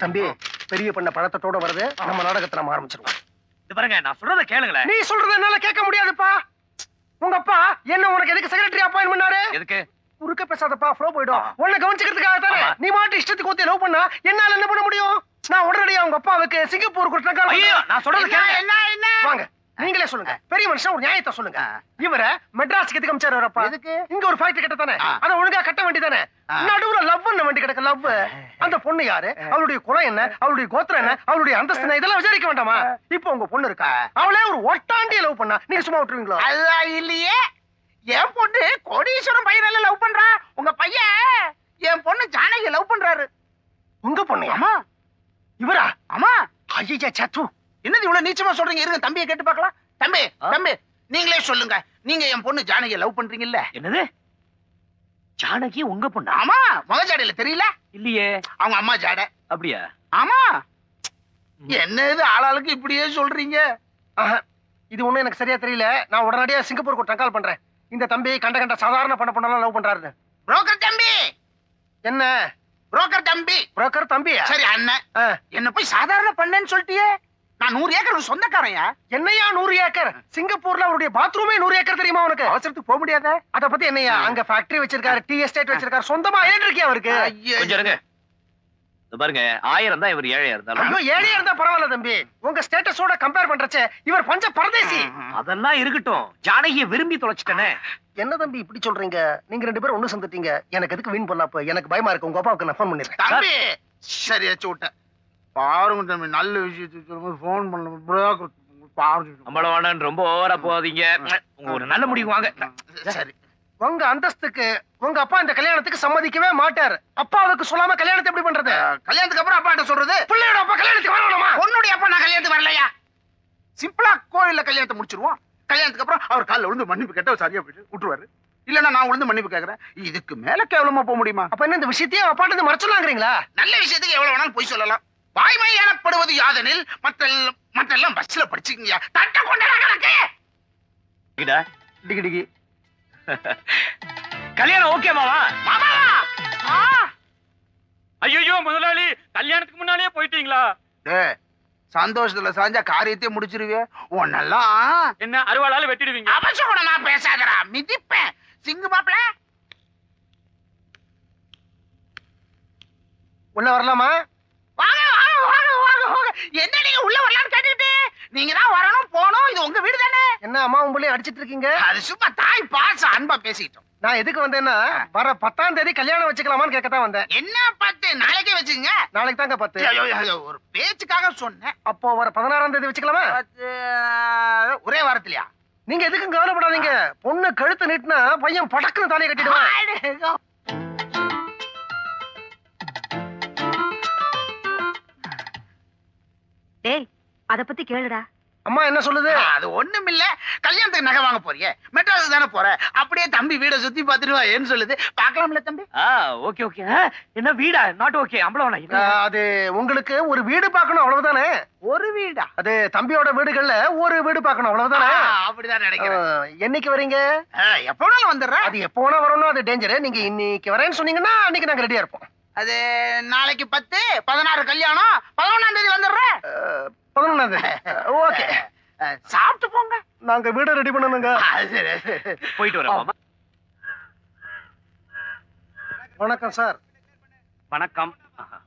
தம்பி, பெரிய பண்ண பழத்தோட வருது. நம்ம நாடகத்தை நம்ம ஆரம்பிச்சிருவோம். இது பாருங்க, நான் சொல்றத கேளுங்களேன். நீ சொல்றத என்னால கேட்க முடியாதுப்பா. உங்க அப்பா என்ன உனக்கு எதுக்கு செக்ரட்டரி அப்பாயின்ட் பண்ணாரு? எதுக்கு? குறுக்க பேசாதப்பா, ஃப்ளோ போய்டும். உன்னை கவனிச்சுக்கிறதுக்காக தானே. நீ மாட்டு இஷ்டத்துக்கு ஊத்தி லவ் பண்ணா என்னால என்ன பண்ண முடியும்? நான் உடனடியா உங்க அப்பாவுக்கு சிங்கப்பூர் ட்ரங்கால். ஐயோ, நான் சொல்றது கேளுங்க. என்ன வாங்க, நீங்களே சொல்லுங்க. பெரிய மனுஷன் ஒரு நியாயத்தை சொல்லுங்க. இவர மெட்ராஸ்க்கு எதுக்கு அமிச்சாரு வரப்பா? எதுக்கு? இங்க ஒரு ஃபைட் கிட்ட தானே, அத ஒழுங்கா கட்ட வேண்டியதானே. நடுவுல லவ் பண்ண வேண்டி கிடக்கு. லவ் அந்த பொண்ணு யாரு, அவளுடைய குலம் என்ன, அவளுடைய கோத்திரம் என்ன, அவளுடைய அந்தஸ்து என்ன, இதெல்லாம் விசாரிக்க வேண்டாமா? இப்போ உங்க பொண்ணு இருக்கா, அவளே ஒரு ஒட்டாண்டிய லவ் பண்ணா நீங்க சும்மா விட்டுருவீங்களா? அதான் இல்லையே. என் பொண்ணு கோடீஸ்வரன் பையன் லவ் பண்றா. உங்க பையன் என் பொண்ணு ஜானகி லவ் பண்றாரு. உங்க பொண்ணு? ஆமா. இவரா? ஆமா. ஐயா சத்து, என்னது இவ்வளவு நீச்சமா சொல்றீங்க? இருங்க தம்பியை கேட்டு பார்க்கலாம். தம்பி தம்பி, நீங்களே சொல்லுங்க. நீங்க என் பொண்ணு ஜானகி லவ் பண்றீங்கல்ல? என்னது? ஜானகி உங்க பொண்ணா? ஆமா. முக ஜாடையில தெரியல? இல்லையே. அவங்க அம்மா ஜாடை. அப்படியா? ஆமா. என்ன இது ஆளாளுக்கு இப்படியே சொல்றீங்க? இது ஒண்ணும் எனக்கு சரியா தெரியல. நான் உடனடியா சிங்கப்பூருக்கு ட்ரங்கால் பண்றேன். இந்த தம்பி கண்ட சாதாரண பண்ணலாம் லவ் பண்றாரு. புரோக்கர் தம்பி. என்ன புரோக்கர் தம்பி? புரோக்கர் தம்பியா? சரி அண்ணன், என்ன போய் சாதாரண பண்ணேன்னு சொல்லிட்டியே. நான் 100 ஏக்கர் சொந்தக்காரையா. என்னையா 100 ஏக்கர்? சிங்கப்பூர்ல அவருடைய பாத்ரூமே 100 ஏக்கர் தெரியுமா உனக்கு? அவசரத்துக்கு போக முடியாத. அத பத்தி என்னையா? அங்க ஃபேக்டரி வச்சிருக்காரு, டீ எஸ்டேட் வச்சிருக்காரு, சொந்தமா ஏன் இருக்கியா அவருக்கு? கொஞ்சம் இருங்க. இது பாருங்க, 1000 தான் இவர் ஏழையா இருந்தாலும். ஐயோ, ஏழையா இருந்தா பரவாயில்ல தம்பி. உங்க ஸ்டேட்டஸோட கம்பேர் பண்றச்சே இவர் பஞ்ச பரதேசி. அதெல்லாம் இருக்கட்டும், ஜானகியை விரும்பி தொலைச்சிட்டனே. என்ன தம்பி இப்படி சொல்றீங்க? நீங்க 2 பேரும் ஒண்ணு சந்துட்டீங்க. எனக்கு எதுக்கு வீண் பண்ணாப்ப? எனக்கு பயமா இருக்கு. உங்க அப்பாவுக்கு நான் ஃபோன் பண்ணிடுறேன். தம்பி சரி வச்சு விட்டேன். பாருங்க தம்பி, நல்ல விஷயத்துக்கு போன் பண்ண புரோக்கர் பாருங்க. அம்பளவானன் ரொம்ப ஓவரா போகாதீங்க. உங்க ஒரு நல்ல முடிவு வாங்க. சரி. உங்க அந்தஸ்துக்கு உங்க அப்பா இந்த கல்யாணத்துக்கு சம்மதிக்கவே மாட்டார். அப்பாவுக்கு சொல்லாம கல்யாணத்தை எப்படி பண்றது? கல்யாணத்துக்கு அப்புறம் அப்பா என்ன சொல்றது? பிள்ளையோட அப்பா கல்யாணத்துக்கு வரணுமா? பொண்ணுடைய அப்பா நான் கல்யாணத்துக்கு வரலையா? சிம்பிளா கோயில்ல கல்யாணத்தை முடிச்சிருவோம். கல்யாணத்துக்கு அப்புறம் அவர் காலில் விழுந்து மன்னிப்பு கேட்ட சரியா போயிட்டு விட்டுருவாரு. இல்லன்னா நான் விழுந்து மன்னிப்பு கேட்கறேன். இதுக்கு மேல கேவலமா போக முடியுமா? அப்ப என்ன இந்த விஷயத்தையே அப்பாட்ட இருந்து மறைச்சலாங்கிறீங்களா? நல்ல விஷயத்துக்கு எவ்வளவு வேணாலும் பொய் சொல்லலாம். வாய்மை எனப்படுவது யாதெனில் மற்றெல்லாம் பஸ்ல படிச்சுக்கீங்க. தட்ட கொண்டா கணக்கு டிகி டிகி. கல்யாணம் ஓகே மாமா? மாமாவா? ஐயோ முதலாளி, கல்யாணத்துக்கு முன்னாடியே போயிட்டீங்களா? சந்தோஷத்துல சாஞ்சா காரியத்தையே முடிச்சிருவே. உன்னெல்லாம் என்ன அறுவாளால வெட்டிடுவீங்க? அவசகுணமா பேசாதடா, மிதிப்பேன். சிங்கு மாப்பிள உள்ள வரலாமா? வாங்க வாங்க வாங்க வாங்க வாங்க. என்ன நீங்க உள்ள வரலாம்னு கேட்டுட்டு? நீங்க தான் வரணும் போணும். இது உங்க வீடு தானே. என்ன அம்மா உங்களையும் அடிச்சிட்டு இருக்கீங்க? அது சும்மா தாய் பாசம், அன்பா பேசிக்கிட்டோம். நான் எதுக்கு வந்தேன்னா, வர 10ஆம் தேதி கல்யாணம் வச்சுக்கலாமான்னு கேட்கத்தான் வந்தேன். என்ன 10? நாளைக்கே வச்சுங்க. நாளைக்கு தாங்க 10. ஒரு பேச்சுக்காக சொன்னேன். அப்போ வர 16ஆம் தேதி வச்சுக்கலாமா? ஒரே வாரத்திலயா? நீங்க எதுக்கும் கவலைப்படாதீங்க. பொண்ணு கழுத்து நீட்டினா பையன் படக்குன்னு தாலியை கட்டிடுவான். டேய், அத பத்தி கேளுடா. அம்மா என்ன சொல்லுது? அது ஒண்ணுமில்ல. கல்யாணத்துக்கு நகை வாங்க போறியே, மெட்ராஸ் தானே போற. அப்படியே தம்பி வீட சுத்தி பாத்துட்டு வா ஏன்னு சொல்லுது. பாக்கலாம்ல தம்பி? Okay okay. என்ன வீடா? Not okay. அம்பளவானா, அது உங்களுக்கு ஒரு வீடு பார்க்கணும் அவ்வளவுதானே. ஒரு வீடா? அது தம்பியோட வீடுகள்ல ஒரு வீடு பார்க்கணும் அவ்வளவுதானே. அப்படிதான் நினைக்கிறேன். என்னைக்கு வரீங்க? எப்ப வேணாலும் வந்துடுறேன். அது எப்ப வேணா வரணும், அது டேஞ்சர். நீங்க இன்னைக்கு வரேன்னு சொன்னீங்கன்னா அன்னைக்கு நாங்க ரெடியா இருப்போம். அது நாளைக்கு 10, 16 கல்யாணம், 11ஆம் தேதி வந்துடுறேன். 11ஆம் தேதி ஓகே. சாப்பிட்டு போங்க. நாங்க வீட ரெடி பண்ணணுங்க. போயிட்டு வரோம். வணக்கம் சார். வணக்கம்.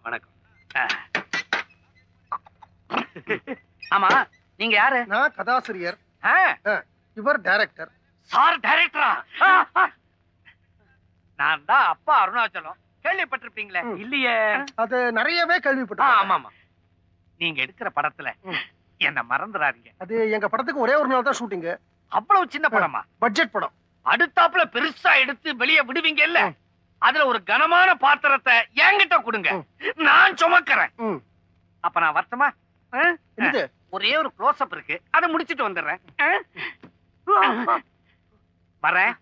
வணக்கம். ஆமா, நீங்க யாரு? நான் கதாசிரியர். இவர் டைரக்டர். சார் டைரக்டரா? நான் தான் அப்பா அருணாச்சலம். கேள்விப்பட்டிருப்பீங்களே? இல்லையே. அது நிறையவே கேள்விப்பட்டேன். ஆமா ஆமா. நீங்க எடுக்கிற படத்துல என்ன மறந்துடாதீங்க. அது எங்க படத்துக்கு ஒரே ஒரு நாள் தான் ஷூட்டிங். அவ்வளவு சின்ன படமா? பட்ஜெட் படம். அடுத்தாப்புல பெருசா எடுத்து வெளியே விடுவீங்க இல்ல, அதுல ஒரு கனமான பாத்திரத்தை என்கிட்ட கொடுங்க, நான் சுமக்கிறேன். அப்ப நான் வரட்டுமா? ஒரே ஒரு க்ளோஸ் அப் இருக்கு, அதை முடிச்சிட்டு வந்துடுறேன். வரேன்.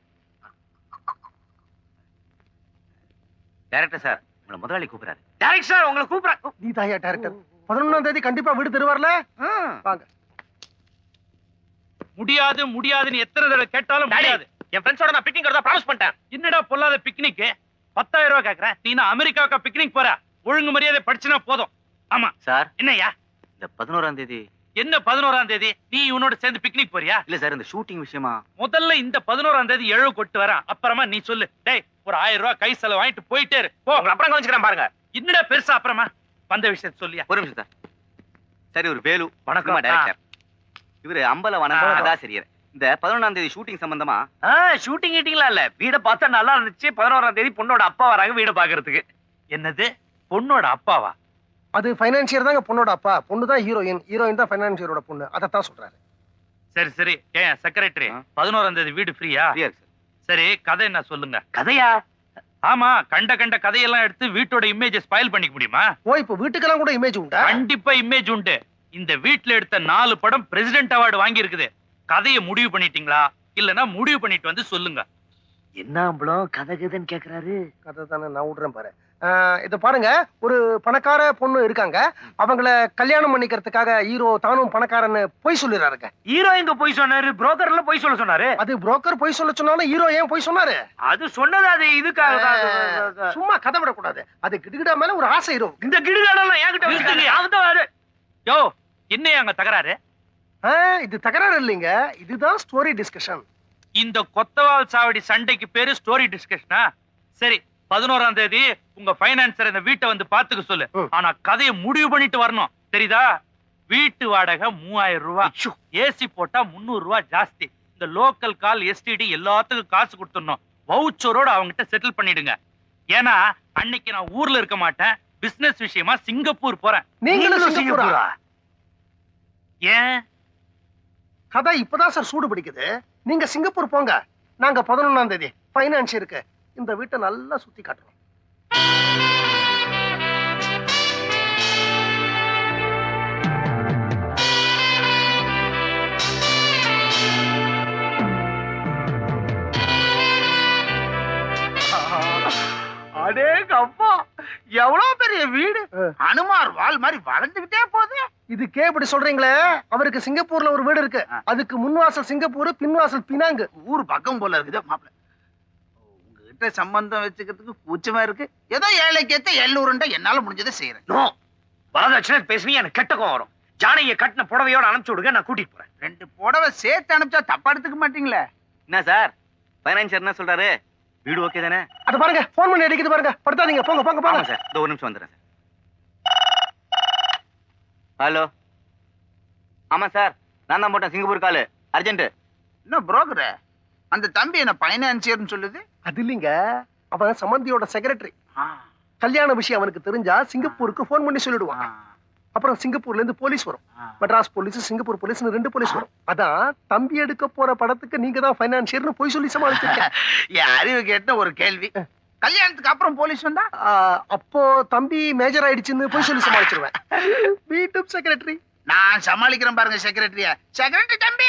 டைரக்டர் சார், உங்களை முதலாளி கூப்பிடுறாரு. டைரக்டர் சார், உங்களை கூப்பிடுறாரு. நீ தாயா டைரக்டர்? 11ஆம் தேதி கண்டிப்பா வீடு தருவார்ல? வாங்க. முடியாது முடியாதுன்னு எத்தனை தடவை கேட்டாலும் முடியாது. என் ஃப்ரெண்ட்ஸோட நான் பிக்னிக் வரதா ப்ராமிஸ் பண்ணிட்டேன். என்னடா பொல்லாத பிக்னிக்? 10,000 ரூபாய் கேக்குறேன். நீ நான் அமெரிக்காவுக்கு பிக்னிக் போற? ஒழுங்கு மரியாதை படிச்சுனா போதும். ஆமா சார் என்னய்யா? இந்த 11ஆம் தேதி என்ன 11ஆம் தேதி? நீ இவனோட சேர்ந்து பிக்னிக் போறியா? இல்ல சார் இந்த ஷூட்டிங் விஷயமா. முதல்ல இந்த 11ஆம் தேதி எழவு கொட்டு வரேன், அப்புறமா நீ சொல்லு. டேய் ஒரு 1000 ரூபாய் கை செலவு வாங்கிட்டு போயிட்டே இரு. போ, அப்புறம் கவனிச்சுக்கிறேன் பாருங்க. என்னடா பெருசா அப்புறமா வந்த விஷயத்தை சொல்லியா? ஒரு நிமிஷம் சார். சரி ஒரு வேலு வணக்கம். டைரக்டர். இவரு அம்பலவனம் கதாசிரியர். இந்த 11ஆம் தேதி ஷூட்டிங் சம்பந்தமா. ஷூட்டிங் கீட்டிங்லாம் இல்ல, வீட பார்த்தா நல்லா இருந்துச்சு. 11ஆம் தேதி பொண்ணோட அப்பா வராங்க வீட பாக்குறதுக்கு. என்னது பொண்ணோட அப்பாவா? அது பைனான்சியர் தாங்க பொண்ணோட அப்பா. பொண்ணு தான் ஹீரோயின், ஹீரோயின் தான் பைனான்சியரோட பொண்ணு. அதைத்தான் சொல்றாரு. சரி சரி. ஏன் செக்ரட்டரி 11ஆம் தேதி வீடு ஃப்ரீயா? ஃப்ரீயா இருக்கு சார். சரி கதை என்ன சொல்லுங்க. கதையா? ஆமா, கண்ட கண்ட கதையெல்லாம் எடுத்து வீட்டோட இமேஜ் ஸ்பாயில் பண்ணிக்க முடியுமா? ஓ, இப்ப வீட்டுக்கெல்லாம் கூட இமேஜ் உண்டா? கண்டிப்பா இமேஜ் உண்டு. இந்த வீட்ல எடுத்த 4 படம் பிரசிடென்ட் அவார்டு வாங்கி இருக்குது. கதையை முடிவு பண்ணிட்டீங்களா? இல்லனா முடிவு பண்ணிட்டு வந்து சொல்லுங்க. என்ன அம்பலம் கதை கதைன்னு கேக்குறாரு. கதை தானே, நான் விடுறேன் பாரு. இத பாருங்க, ஒரு பணக்கார பொண்ணு இருக்காங்க. அவங்கள கல்யாணம் பண்ணிக்கிறதுக்காக ஹீரோ தானும் பணக்காரன்னு பொய் சொல்லிடுறாருங்க. ஹீரோ எங்க போய் சொன்னாரு? புரோக்கர்ல போய் சொல்ல சொன்னாரு. அது புரோக்கர் பொய் சொல்ல சொன்னாலும் ஹீரோ ஏன் பொய் சொன்னாரு? அது சொன்னது அது இதுக்காக தான். சும்மா கதை விடக்கூடாது. அது கிடுகிடா மேல ஒரு ஆசை ஹீரோ. இந்த கிடுகாடெல்லாம் என்கிட்ட வச்சுக்கங்க. அவதான் வாரு. யோ என்ன அங்க தகராறு? இது தகராறு இல்லைங்க, இதுதான் ஸ்டோரி டிஸ்கஷன். இந்த கொத்தவால் சாவடி சண்டைக்கு பேரு ஸ்டோரி டிஸ்கஷனா? சரி 11ஆம் தேதி உங்க பைனான்சர் இந்த வீட்டை வந்து பாத்துக்க சொல்லு. ஆனா கதையை முடிவு பண்ணிட்டு வரணும், தெரியுதா? வீட்டு வாடகை 3000 ரூபாய், ஏசி போட்டா 300 ரூபாய் ஜாஸ்தி. இந்த லோக்கல் கால் எஸ்டிடி எல்லாத்துக்கும் காசு கொடுத்துடணும். வவுச்சரோட அவங்ககிட்ட செட்டில் பண்ணிடுங்க. ஏன்னா அன்னைக்கு நான் ஊர்ல இருக்க மாட்டேன், பிசினஸ் விஷயமா சிங்கப்பூர் போறேன். நீங்களும் சிங்கப்பூரா? ஏன்? கதை இப்பதான் சார் சூடு பிடிக்குது. நீங்க சிங்கப்பூர் போங்க, நாங்க 11ஆம் தேதி பைனான்சியருக்கு இந்த வீட்டை நல்லா சுத்தி காட்டுறோம். அடேங்கப்பா, எவ்வளவு பெரிய வீடு! அனுமார் வால் மாதிரி வளர்ந்துகிட்டே போகுது. இதுக்கே இப்படி சொல்றீங்களே, அவருக்கு சிங்கப்பூர்ல ஒரு வீடு இருக்கு. அதுக்கு முன்வாசல் சிங்கப்பூர், பின்வாசல் பினாங்கு. ஊர் பக்கம் போல இருக்குது மாப்பிள்ள. உங்ககிட்ட சம்பந்தம் வச்சுக்கிறதுக்கு கூச்சமா இருக்கு. ஏதோ ஏழைக்கு ஏத்த 700 என்னால முடிஞ்சதை செய்யறேன். நோ, வரதட்சணை பேசுனீங்க எனக்கு கெட்ட கோவம் வரும். ஜானையை கட்டின புடவையோட அனுப்பிச்சு விடுங்க, நான் கூட்டிட்டு போறேன். 2 புடவை சேர்த்து அனுப்பிச்சா தப்பா எடுத்துக்க மாட்டீங்களே? என்ன சார் பைனான்சியர் என்ன சொல்றாரு? வீடு ஓகே தானே? அது பாருங்க, போன் பண்ணி அடிக்குது பாருங்க. படுத்தாதீங்க, போங்க போங்க போங்க. சார் இந்த ஒரு நிமிஷம் வந்துடுறேன் சார். ஹலோ, ஆமா சார் நான் தான் போட்டேன் சிங்கப்பூர் காலு, அர்ஜென்ட். என்ன புரோக்கர்? அந்த தம்பி என்ன பைனான்சியர்னு சொல்லுது? அது இல்லைங்க, அவன் சம்பந்தியோட செக்ரட்டரி. கல்யாண விஷயம் அவனுக்கு தெரிஞ்சா சிங்கப்பூருக்கு போன் பண்ணி சொல்லிடுவான். அப்புறம் சிங்கப்பூர்ல இருந்து போலீஸ் வரும். Madras police, Singapore police, 2 police வரும். அதான் தம்பி எடுக்க போற படத்துக்கு நீங்க தான் பைனான்சியர்னு போய் சொல்லி சமாளிச்சிருக்க. என் அறிவு கேட்ட ஒரு கேள்வி, கல்யாணத்துக்கு அப்புறம் போலீஸ் வந்தா? அப்போ தம்பி மேஜர் ஆயிடுச்சுன்னு போய் சொல்லி சமாளிச்சிருவேன். வீட்டு செக்ரட்டரி நான் சமாளிக்கிறேன் பாருங்க. செக்ரட்டரியா? செக்ரட்டரி தம்பி.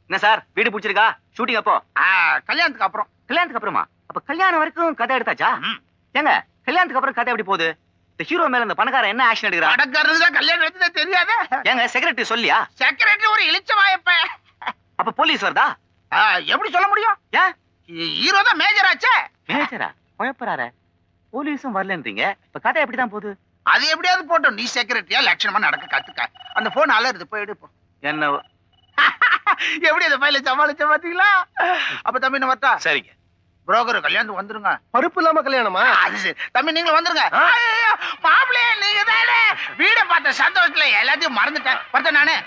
என்ன சார் வீடு பிடிச்சிருக்கா? ஷூட்டிங் அப்போ? கல்யாணத்துக்கு அப்புறம். கல்யாணத்துக்கு அப்புறமா? அப்ப கல்யாணம் வரைக்கும் கதை எடுத்தாச்சா? ஏங்க கல்யாணத்துக்கு அப்புறம் கதை எப்படி போகுது? இந்த ஹீரோ மேல இந்த பணக்காரன் என்ன ஆக்ஷன் எடுக்கிறான்? பணக்காரனுக்கு தான் கல்யாணம் எடுத்ததே தெரியாதே. ஏங்க செக்ரட்டரி சொல்லியா? செக்ரட்டரி ஒரு இளிச்ச வாயப்ப. அப்ப போலீஸ் வருதா? எப்படி சொல்ல முடியும்? ஏன் ஹீரோ தான் மேஜர் ஆச்சே. மேஜரா? குழப்பறாரே. போலீஸும் வரலன்றீங்க, இப்ப கதை எப்படிதான் போகுது? அது எப்படியாவது போட்டோம். நீ செக்ரட்டரியா லட்சணமா நடக்க கத்துக்க. அந்த போன் அலறுது, போய் எடுப்போம். என்ன எப்படி அந்த பையில சமாளிச்ச பாத்தீங்களா? அப்ப தம்பி நான் வரட்டா? சரிங்க. புரோக்கர் கல்யாணத்துக்கு வந்துருங்க. பருப்பு இல்லாம கல்யாணமா? அது சரி தம்பி, நீங்களும் வந்துருங்க. மாப்பிளே நீங்க தானே? வீட பார்த்த சந்தோஷத்துல எல்லாத்தையும் மறந்துட்டேன். பார்த்தேன் நானு.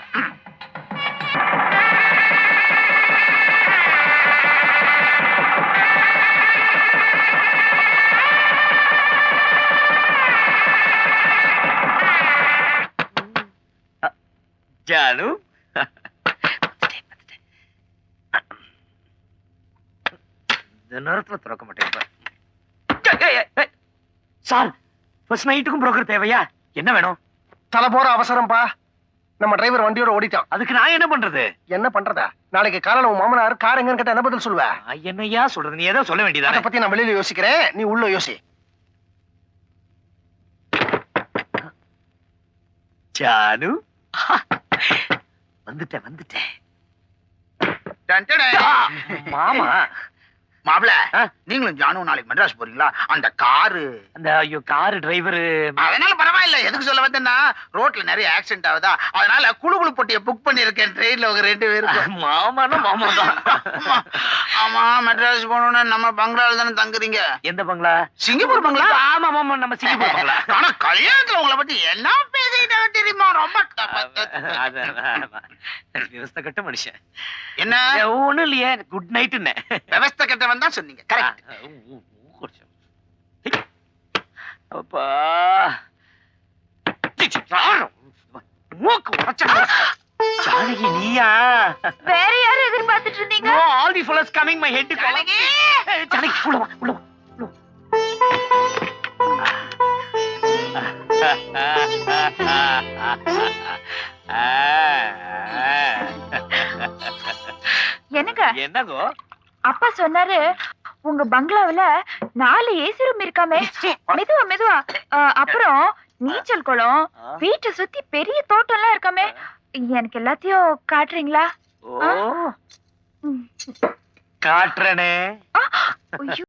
ஜானு இந்த நேரத்துல திறக்க மாட்டேன் சார். ஃபர்ஸ்ட் நைட்டுக்கும் புரோக்கர் தேவையா? என்ன வேணும்? தலை போற அவசரம்பா. நம்ம டிரைவர் வண்டியோட ஓடிட்டான். அதுக்கு நான் என்ன பண்றது? என்ன பண்றதா? நாளைக்கு காலையில உன் மாமனார் கார் எங்கன்னு கேட்டா என்ன பதில் சொல்லுவ? என்னையா சொல்றது? நீ ஏதோ சொல்ல வேண்டியதா? அதை பத்தி நான் வெளியில யோசிக்கிறேன், நீ உள்ள யோசி. ஜானு வந்துட்டேன். Done done. மாமா மாப்பிள நீங்களும் ஜானுவும் நாளைக்கு மெட்ராஸ் போறீங்களா? அந்த காரு அந்த ஐயோ கார் டிரைவர் அதனால பரவாயில்ல. எதுக்கு சொல்ல வந்தேன்னா ரோட்ல நிறைய ஆக்சிடென்ட் ஆகுதா, அதனால குழு பொட்டியை புக் பண்ணிருக்கேன் ட்ரெயின்ல ஒரு 2 பேருக்கு. மாமானா மாமா தான். ஆமா மெட்ராஸ் போனோம்னா நம்ம பங்களால தானே தங்குறீங்க? எந்த பங்களா? சிங்கப்பூர் பங்களா? ஆமா மாமா நம்ம சிங்கப்பூர் பங்களா. ஆனா கல்யாணத்துல உங்களை பத்தி என்ன பேசிக்கிட்ட தெரியுமா? ரொம்ப விவஸ்தை கட்ட மனுஷன். என்ன ஒண்ணும் இல்லையே, குட் நைட். விவஸ்தை கட்டவன் தான் சொன்னீங்க. கரெக்ட். அப்பா மூக்கு உடைச்ச ஜானகி நீயா? வேற யாரு எதிர்பார்த்துட்டு இருந்தீங்க? No, all the fellas coming, my head Janaki! Janaki உள்ள வா, உள்ள வா, உள்ள என்னங்க என்னங்கோ? அப்பா சொன்னாரு உங்க பங்களாவுல 4 ஏசி ரூம் இருக்காமே. மெதுவா மெதுவா. அப்புறம் நீச்சல் குளம், வீட்டை சுத்தி பெரிய தோட்டம் எல்லாம் இருக்காமே. எனக்கு எல்லாத்தையும் காட்டுறீங்களா? ஓ காட்டுறனே. ஐயோ